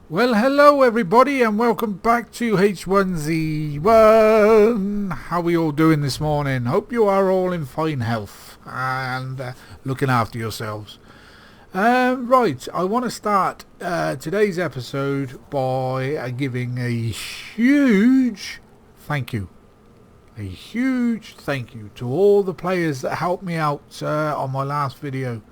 Well, hello everybody and welcome back to H1Z1. How are we all doing this morning? Hope you are all in fine health and looking after yourselves. Right, I want to start today's episode by giving a huge thank you. A huge thank you to all the players that helped me out on my last video.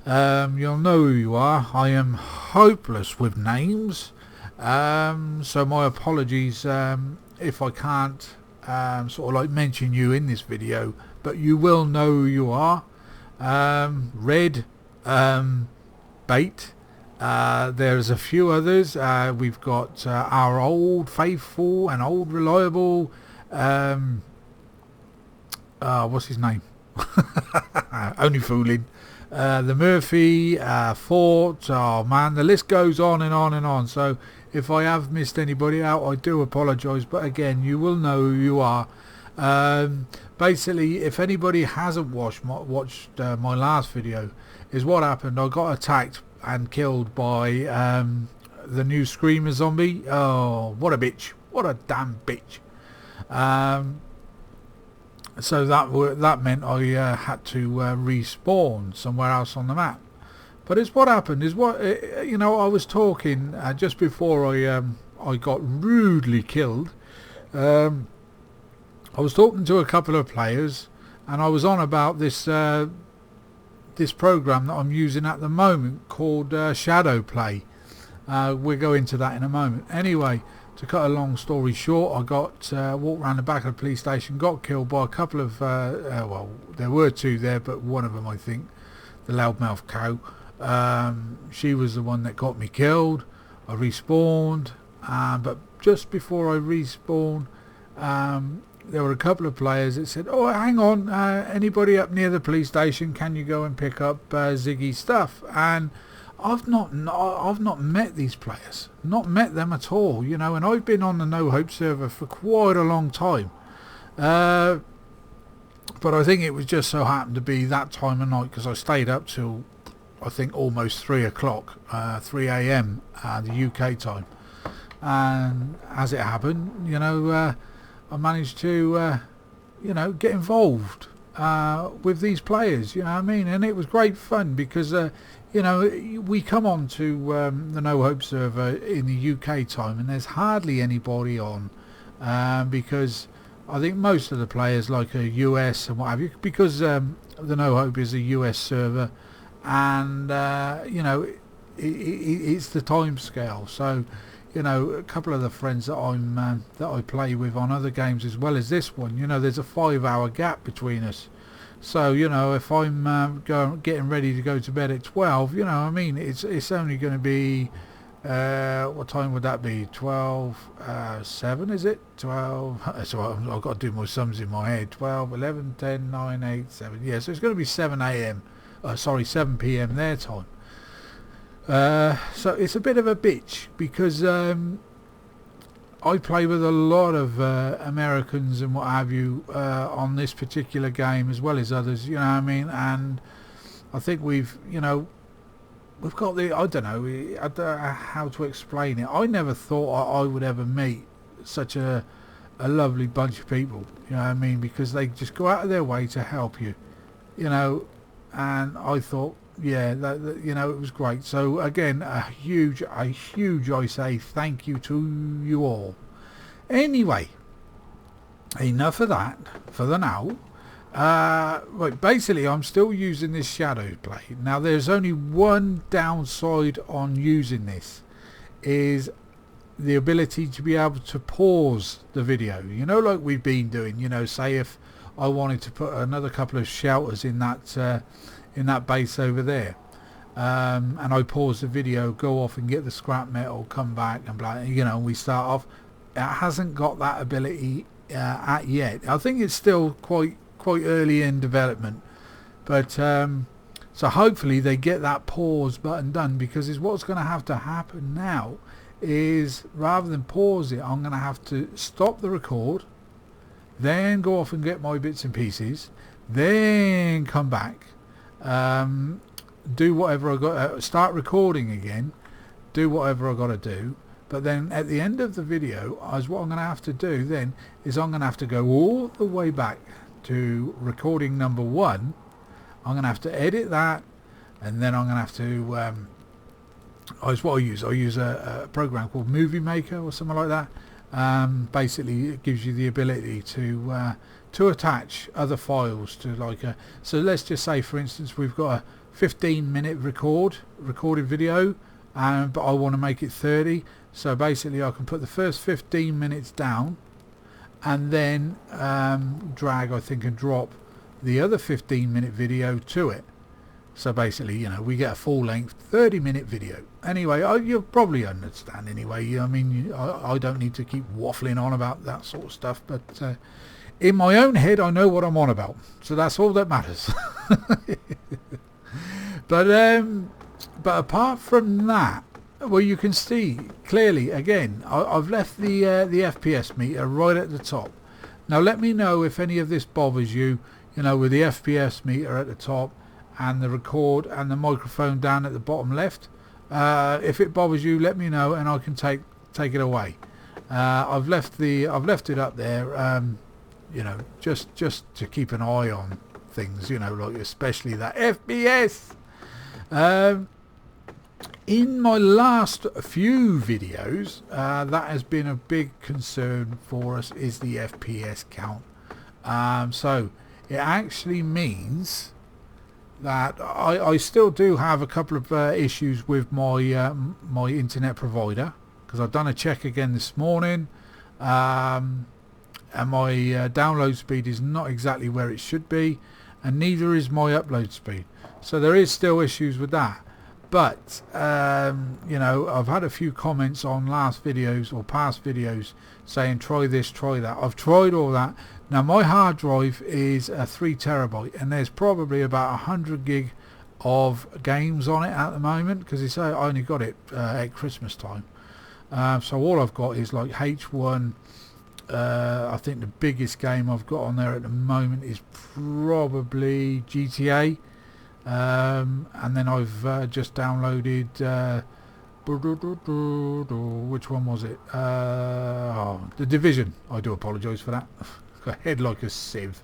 You'll know who you are. I am hopeless with names, so my apologies if I can't sort of like mention you in this video, but you will know who you are. Red, Bait, there's a few others. We've got our old faithful and old reliable, what's his name? Only fooling. The Murphy, Fort, oh man, the list goes on and on and on. So if I have missed anybody out, I do apologise, but again, you will know who you are. Basically, if anybody hasn't watched my last video, is what happened. I got attacked and killed by the new Screamer zombie. Oh, what a bitch. What a damn bitch. So that meant I had to respawn somewhere else on the map. But it's what happened. Is what I was talking just before I got rudely killed. I was talking to a couple of players, and I was on about this this program that I'm using at the moment called Shadow Play. We'll go into that in a moment. Anyway. To cut a long story short, I got walked around the back of the police station, got killed by a couple of, well, there were two there, but one of them, I think, the loudmouth cow, she was the one that got me killed. I respawned, but just before I respawned, there were a couple of players that said, oh, hang on, anybody up near the police station, can you go and pick up Ziggy's stuff? And I've not met these players, not met them at all, and I've been on the No Hope server for quite a long time, but I think it was just so happened to be that time of night because I stayed up till I think almost 3 o'clock, 3 a.m. The UK time, and as it happened, I managed to get involved with these players, you know what I mean, and it was great fun because we come on to the No Hope server in the UK time and there's hardly anybody on because I think most of the players like a US and what have you, because the No Hope is a US server, and it's the time scale. So a couple of the friends that I play with on other games as well as this one, there's a 5-hour gap between us. So if I'm getting ready to go to bed at 12, it's only going to be what time would that be? 7, is it? 12. So I've got to do my sums in my head. 12, 11, 10, 9, 8, 7. Yeah, so it's going to be 7 a.m. 7 p.m. their time. So it's a bit of a bitch because I play with a lot of Americans and what have you on this particular game as well as others, you know what I mean, and I think we've got the, I don't know how to explain it. I never thought I would ever meet such a lovely bunch of people, you know what I mean, because they just go out of their way to help you, and I thought, yeah, that it was great. So again, a huge I say thank you to you all. Anyway, enough of that for the now. Right, basically I'm still using this Shadow Play. Now there's only one downside on using this, is the ability to be able to pause the video, like we've been doing. Say if I wanted to put another couple of shelters in that base over there, and I pause the video, go off and get the scrap metal, come back and blah, and we start off. It hasn't got that ability at yet. I think it's still quite early in development, but so hopefully they get that pause button done, because is what's going to have to happen now is, rather than pause it, I'm going to have to stop the record, then go off and get my bits and pieces, then come back, do whatever I got, start recording again, do whatever I got to do. But then at the end of the video, what I'm going to have to do then is I'm going to have to go all the way back to recording number 1. I'm going to have to edit that, and then I'm going to have to what I use a program called Movie Maker or something like that. Basically it gives you the ability to attach other files to, like so let's just say, for instance, we've got a 15-minute recorded video, but I want to make it 30. So basically I can put the first 15 minutes down and then drag, I think, and drop the other 15-minute video to it. So basically, you know, we get a full-length 30-minute video. Anyway, you'll probably understand anyway. I mean, I don't need to keep waffling on about that sort of stuff, but in my own head I know what I'm on about, so that's all that matters. But apart from that, well, you can see clearly again I've left the FPS meter right at the top. Now let me know if any of this bothers you, you know, with the FPS meter at the top and the record and the microphone down at the bottom left. If it bothers you, let me know and I can take it away. I've left it up there, you know, just to keep an eye on things, you know, like especially that FPS. In my last few videos, that has been a big concern for us, is the FPS count. So it actually means that I still do have a couple of issues with my my internet provider, because I've done a check again this morning, and my download speed is not exactly where it should be, and neither is my upload speed. So there is still issues with that. But you know, I've had a few comments on last videos or past videos saying try this, try that. I've tried all that. Now my hard drive is a 3 terabyte, and there's probably about 100 gig of games on it at the moment, because I only got it at Christmas time. So all I've got is like H1. I think the biggest game I've got on there at the moment is probably GTA. And then I've just downloaded which one was it? The Division. I do apologise for that. Got a head like a sieve.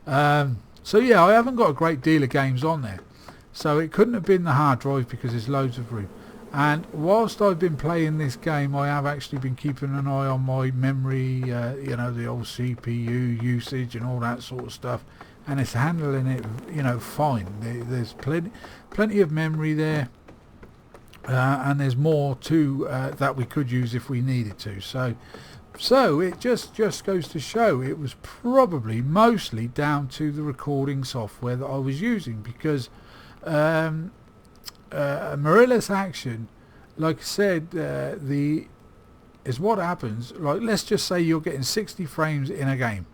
So yeah, I haven't got a great deal of games on there, so it couldn't have been the hard drive because there's loads of room. And whilst I've been playing this game, I have actually been keeping an eye on my memory, you know, the old CPU usage and all that sort of stuff, and it's handling it, you know, fine. There's plenty of memory there, and there's more too that we could use if we needed to. So it just goes to show it was probably mostly down to the recording software that I was using, because Morellis Action, like I said, is what happens. Like, let's just say you're getting 60 frames in a game.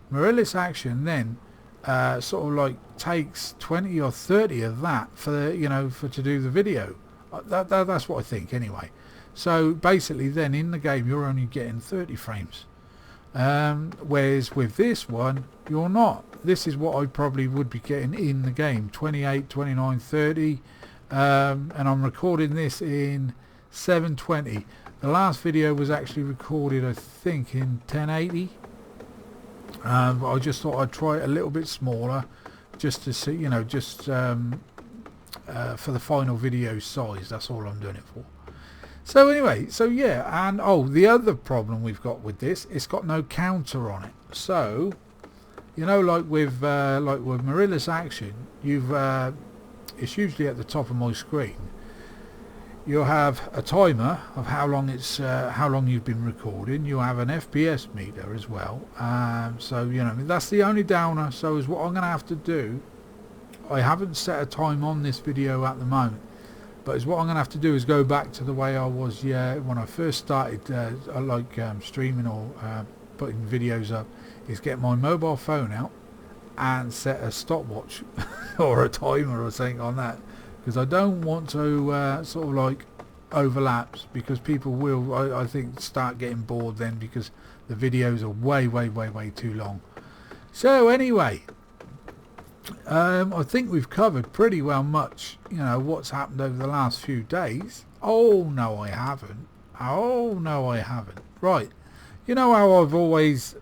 Morellis Action then sort of like takes 20 or 30 of that for to do the video. That's what I think anyway. So basically then in the game you're only getting 30 frames, whereas with this one you're not. This is what I probably would be getting in the game, 28, 29, 30, and I'm recording this in 720. The last video was actually recorded, I think, in 1080. But I just thought I'd try it a little bit smaller, just to see, you know, just for the final video size. That's all I'm doing it for. So anyway, so yeah, and the other problem we've got with this, it's got no counter on it. So, you know, like with Morellis Action, it's usually at the top of my screen. You'll have a timer of how long you've been recording. You have an FPS meter as well. So you know, that's the only downer. So is what I'm going to have to do. I haven't set a time on this video at the moment, but is what I'm going to have to do is go back to the way I was when I first started streaming or putting videos up, is get my mobile phone out and set a stopwatch or a timer or something on that, because I don't want to sort of like overlaps, because people will, I think, start getting bored then, because the videos are way too long. So anyway, I think we've covered pretty well much, you know, what's happened over the last few days. Oh no I haven't. Oh no I haven't. Right, you know how I've always,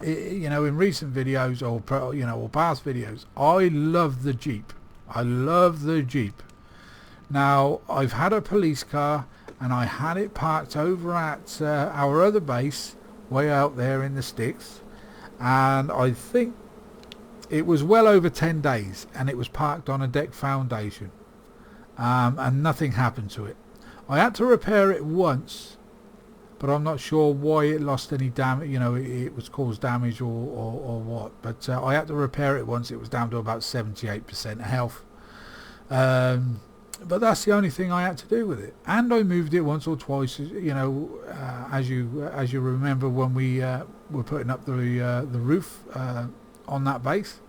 you know, in recent videos or, you know, or past videos, I love the Jeep. I love the Jeep. Now I've had a police car and I had it parked over at our other base way out there in the sticks, and I think it was well over 10 days and it was parked on a deck foundation, and nothing happened to it. I had to repair it once, but I'm not sure why it lost any damage, you know, it was caused damage or what, but I had to repair it once. It was down to about 78% health, but that's the only thing I had to do with it. And I moved it once or twice, you know, as you remember when we were putting up the roof on that base,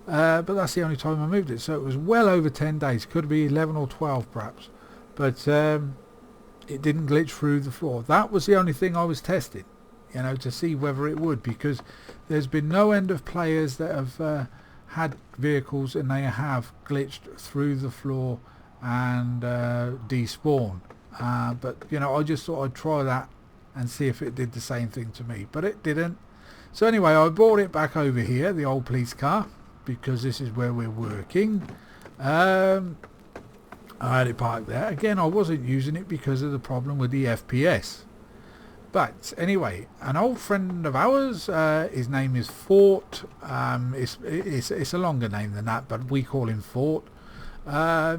but that's the only time I moved it. So it was well over 10 days, could be 11 or 12 perhaps, but it didn't glitch through the floor. That was the only thing I was testing, you know, to see whether it would, because there's been no end of players that have had vehicles and they have glitched through the floor and despawn, but you know, I just thought I'd try that and see if it did the same thing to me, but it didn't. So anyway, I brought it back over here, the old police car, because this is where we're working. I had it parked there. Again, I wasn't using it because of the problem with the FPS. But anyway, an old friend of ours, his name is Fort. It's a longer name than that, but we call him Fort.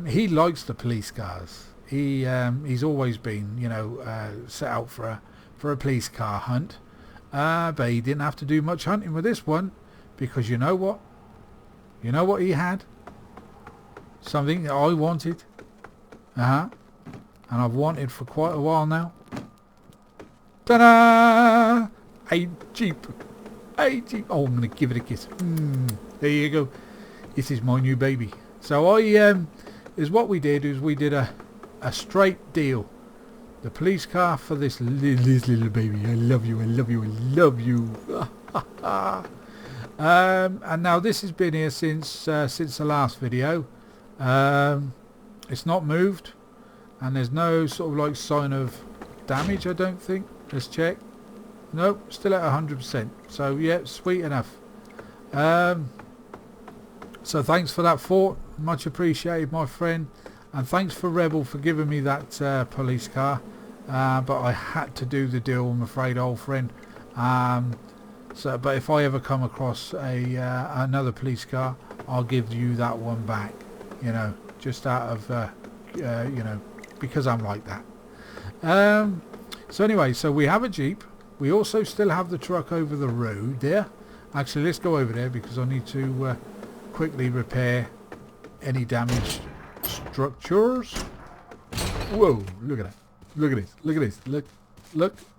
He likes the police cars. He's always been, you know, set out for a police car hunt. But he didn't have to do much hunting with this one, because you know what? You know what he had? Something that I wanted. And I've wanted for quite a while now. Ta-da! A Jeep. A Jeep. Oh, I'm going to give it a kiss. There you go. This is my new baby. So is what we did is we did a straight deal. The police car for this little baby. I love you, I love you, I love you. And now this has been here since the last video. It's not moved, and there's no sort of like sign of damage, I don't think. Let's check. Nope, still at 100%. So yeah, sweet enough. So thanks for that, Fort. Much appreciated, my friend. And thanks for Rebel for giving me that police car. But I had to do the deal, I'm afraid, old friend. But if I ever come across another police car, I'll give you that one back. You know, just out of you know, because I'm like that. So anyway, so we have a Jeep. We also still have the truck over the road there. Actually, let's go over there because I need to quickly repair any damaged structures. Whoa, look at that. Look at this. Look at this. Look.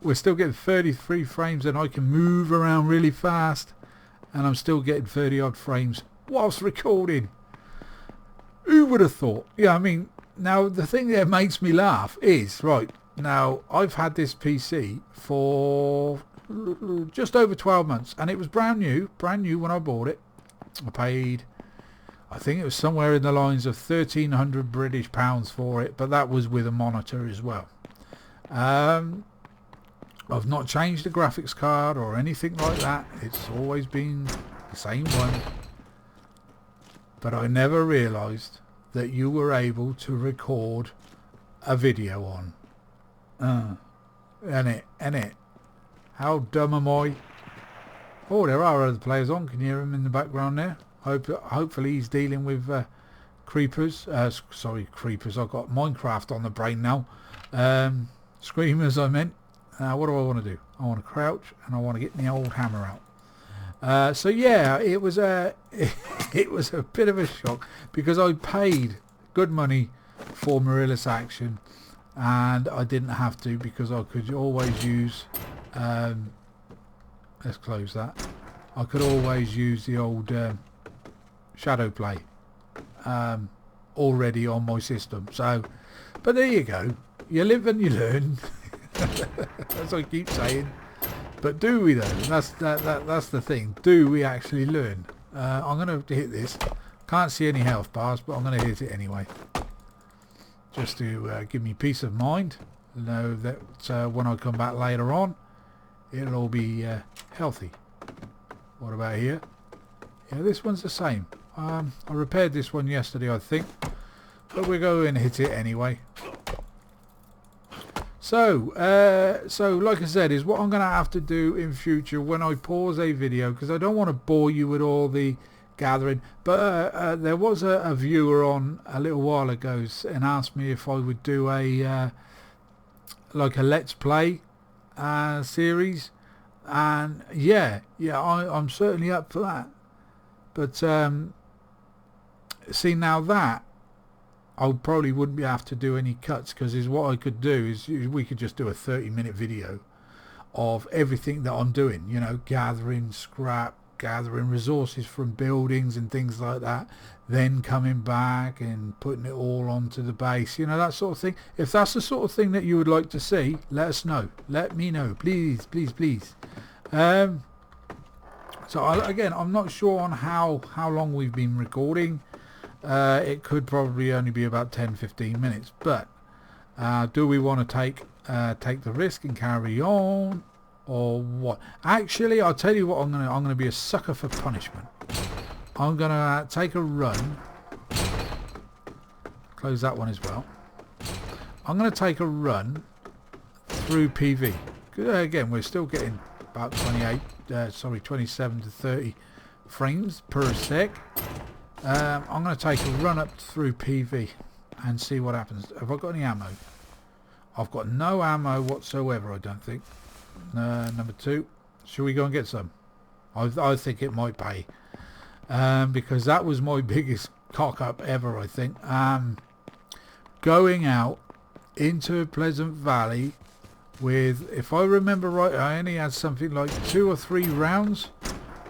We're still getting 33 frames and I can move around really fast. And I'm still getting 30 odd frames whilst recording. Who would have thought? Yeah, I mean, now the thing that makes me laugh is, right, now I've had this PC for just over 12 months and it was brand new when I bought it. I paid, I think it was somewhere in the lines of 1,300 British pounds for it, but that was with a monitor as well. I've not changed the graphics card or anything like that. It's always been the same one. But I never realised that you were able to record a video on. And how dumb am I? Oh, there are other players on. Can you hear him in the background there? Hopefully he's dealing with creepers. Sorry, creepers. I've got Minecraft on the brain now. Screamers, I meant. What do I want to do? I want to crouch and I want to get my old hammer out. So yeah, it was a bit of a shock because I paid good money for Marillis Action and I didn't have to because I could always use let's close that. I could always use the old Shadow Play already on my system. So, but there you go. You live and you learn. As I keep saying. But do we though? That's the thing. Do we actually learn? I'm going to hit this. Can't see any health bars, but I'm going to hit it anyway. Just to give me peace of mind. Know that when I come back later on, it'll all be healthy. What about here? Yeah, this one's the same. I repaired this one yesterday, I think. But we're going to hit it anyway. So like I said, is what I'm going to have to do in future when I pause a video, because I don't want to bore you with all the gathering. But there was a viewer on a little while ago and asked me if I would do a like a let's play series, and I'm certainly up for that. But see, now that I probably wouldn't have to do any cuts, because what I could do is we could just do a 30-minute video of everything that I'm doing, you know, gathering scrap, gathering resources from buildings and things like that, then coming back and putting it all onto the base, you know, that sort of thing. If that's the sort of thing that you would like to see, let us know. Let me know, please, please, please. Again, I'm not sure on how long we've been recording. It could probably only be about 10-15 minutes, but do we want to take the risk and carry on, or what? Actually, I'll tell you what, I'm gonna be a sucker for punishment. I'm gonna take a run. Close that one as well. I'm gonna take a run through PV. Again, we're still getting about 27 to 30 frames per sec. I'm going to take a run up through PV and see what happens. Have I got any ammo? I've got no ammo whatsoever, I don't think. Number 2. Should we go and get some? I think it might pay. Because that was my biggest cock up ever, I think. Going out into Pleasant Valley with, if I remember right, I only had something like 2 or 3 rounds,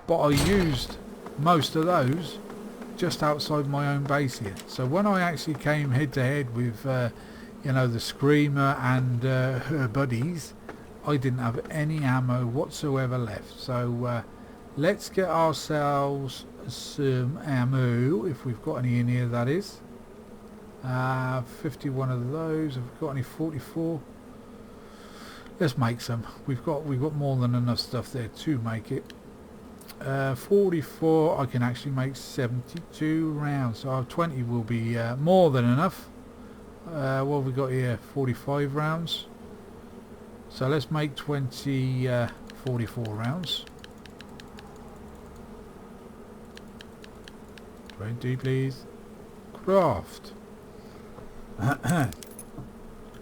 but I used most of those just outside my own base here. So when I actually came head to head with you know, the Screamer and her buddies, I didn't have any ammo whatsoever left. So let's get ourselves some ammo, if we've got any in here, that is. 51 of those. Have we got any 44? Let's make some. We've got more than enough stuff there to make it. 44, I can actually make 72 rounds, so 20 will be more than enough. What have we got here? 45 rounds. So let's make 20 44 rounds. 20 please. Craft.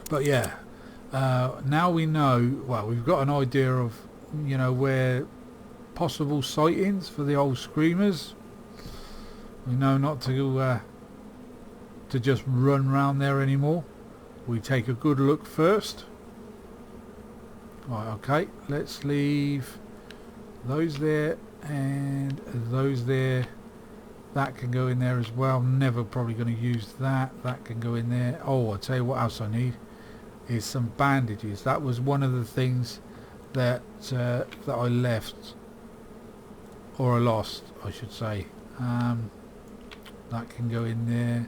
But yeah, now we know, well, we've got an idea of, you know, where possible sightings for the old Screamers. We know not to just run around there anymore. We take a good look first. Right, okay, let's leave those there and those there. That can go in there as well. Never probably going to use that. That can go in there. Oh, I'll tell you what else I need is some bandages. That was one of the things that that I left, or I lost, I should say. That can go in there.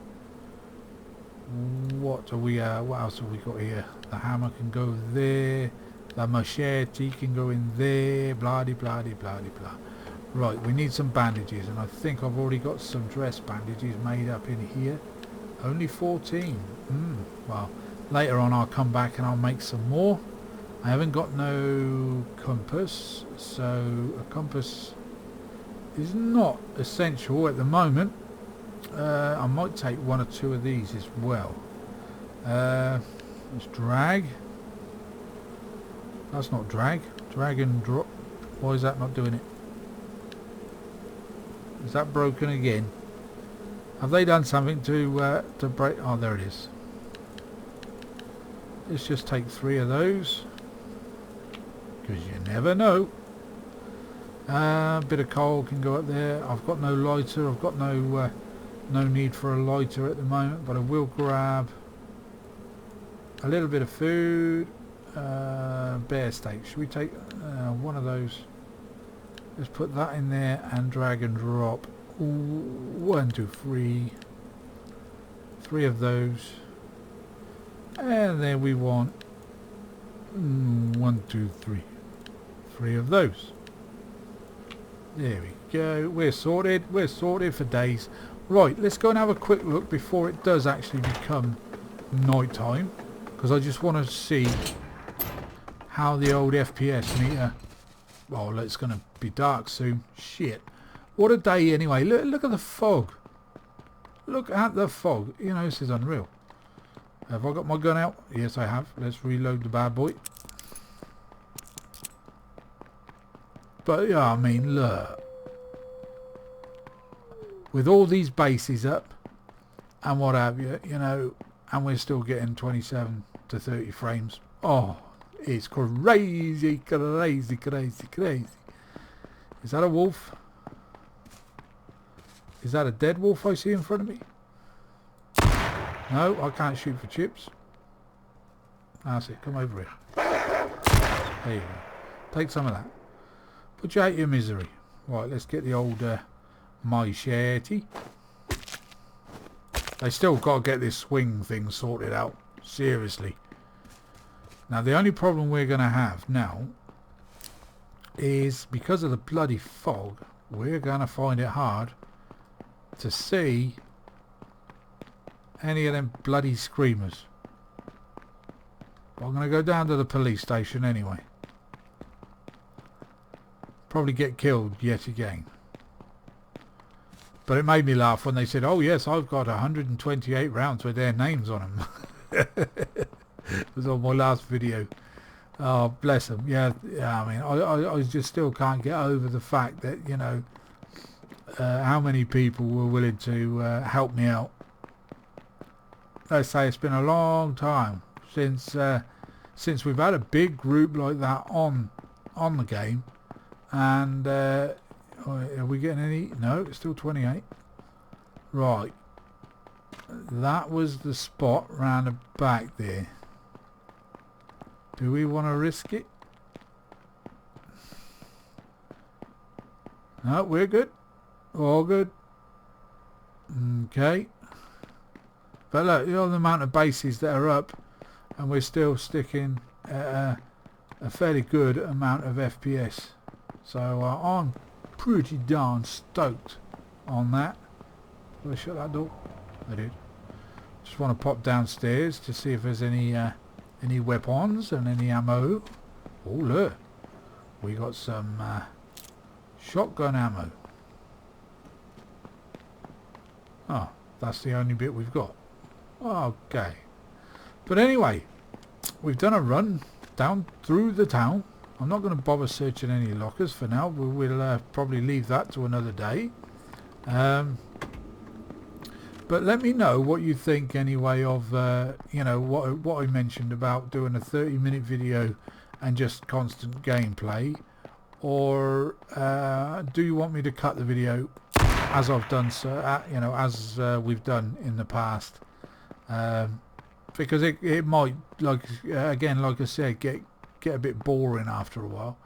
What else have we got here? The hammer can go there. The machete can go in there. Blah de blah de blah de blah. Right, we need some bandages, and I think I've already got some dress bandages made up in here. Only 14. Well, later on I'll come back and I'll make some more. I haven't got no compass, so a compass is not essential at the moment. I might take 1 or 2 of these as well. Let's drag. That's not drag. Drag and drop. Why is that not doing it? Is that broken again? Have they done something to break? Oh, there it is. Let's just take 3 of those, because you never know. A bit of coal can go up there. I've got no lighter. I've got no need for a lighter at the moment, but I will grab a little bit of food. Bear steak. Should we take 1 of those? Let's put that in there and drag and drop. Ooh, 1, 2, 3. 3 of those. And then we want 1, 2, 3. 3 of those. There we go. We're sorted. We're sorted for days. Right, let's go and have a quick look before it does actually become night time, because I just want to see how the old FPS meter. Well, it's going to be dark soon. Shit. What a day anyway. Look at the fog. Look at the fog. You know, this is unreal. Have I got my gun out? Yes, I have. Let's reload the bad boy. But yeah, I mean, look. With all these bases up and what have you, you know, and we're still getting 27 to 30 frames. Oh, it's crazy, crazy, crazy, crazy. Is that a wolf? Is that a dead wolf I see in front of me? No, I can't shoot for chips. That's it. Come over here. There you go. Take some of that. Put you out your misery. Right, let's get the old machete. They still got to get this swing thing sorted out. Seriously. Now, the only problem we're going to have now is because of the bloody fog, we're going to find it hard to see any of them bloody screamers. But I'm going to go down to the police station anyway. Probably get killed yet again. But it made me laugh when they said, oh yes, I've got 128 rounds with their names on them. It was on my last video. Oh, bless them. Yeah, I mean, I just still can't get over the fact that, you know, how many people were willing to help me out. Let's say it's been a long time since we've had a big group like that on the game. And are we getting any? No, it's still 28. Right. That was the spot round the back there. Do we want to risk it? No, we're good. All good. Okay. But look, you know the amount of bases that are up, and we're still sticking a fairly good amount of FPS. So I'm pretty darn stoked on that. Did I shut that door? I did. Just want to pop downstairs to see if there's any weapons and any ammo. Oh look, we got some shotgun ammo. Oh, that's the only bit we've got. Okay. But anyway, we've done a run down through the town. I'm not going to bother searching any lockers for now. We'll probably leave that to another day. But let me know what you think anyway of, you know, what I mentioned about doing a 30-minute video and just constant gameplay. Or do you want me to cut the video as I've done, you know, as we've done in the past? Because it might, like again, like I said, get a bit boring after a while.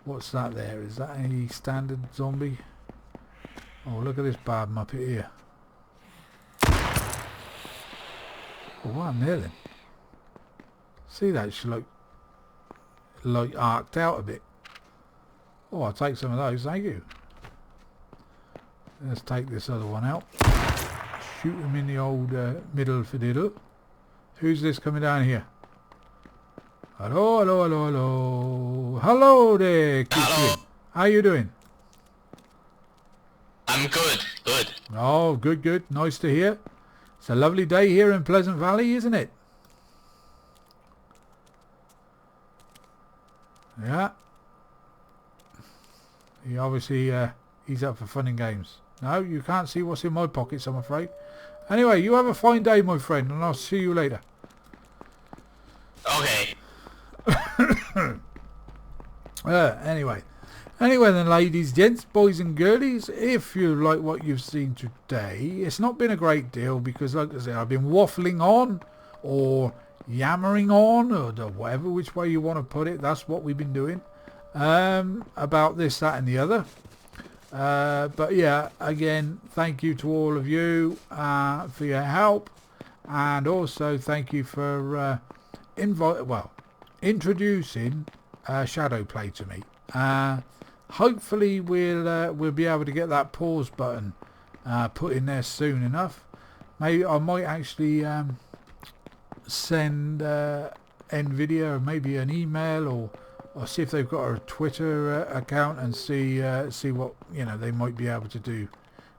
What's that there? Is that any standard zombie? Oh, look at this bad muppet here. Oh, what happened there then? See that? She like arced out a bit. Oh, I'll take some of those, thank you. Let's take this other one out. Shoot him in the old middle fiddle. Who's this coming down here? Hello, hello, hello, hello. Hello there, Kitchen. How you doing? I'm good, good. Oh, good, good. Nice to hear. It's a lovely day here in Pleasant Valley, isn't it? Yeah. He obviously, he's up for fun and games. No, you can't see what's in my pockets, I'm afraid. Anyway, you have a fine day, my friend, and I'll see you later. Okay. Anyway then, ladies, gents, boys and girlies, if you like what you've seen today, it's not been a great deal because, like I said, I've been waffling on or yammering on, or whatever which way you want to put it. That's what we've been doing. about this, that and the other. But yeah, again, thank you to all of you for your help, and also thank you for introducing Shadow Play to me. Hopefully we'll be able to get that pause button put in there soon enough. Maybe I might actually send NVIDIA or maybe an email, or see if they've got a Twitter account, and see what they might be able to do,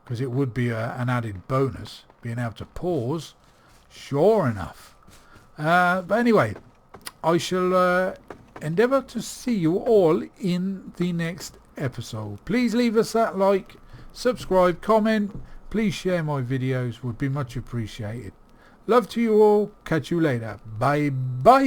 because it would be an added bonus being able to pause. Sure enough. But anyway, I shall endeavour to see you all in the next episode. Please leave us that like, subscribe, comment. Please share my videos, would be much appreciated. Love to you all. Catch you later. Bye bye.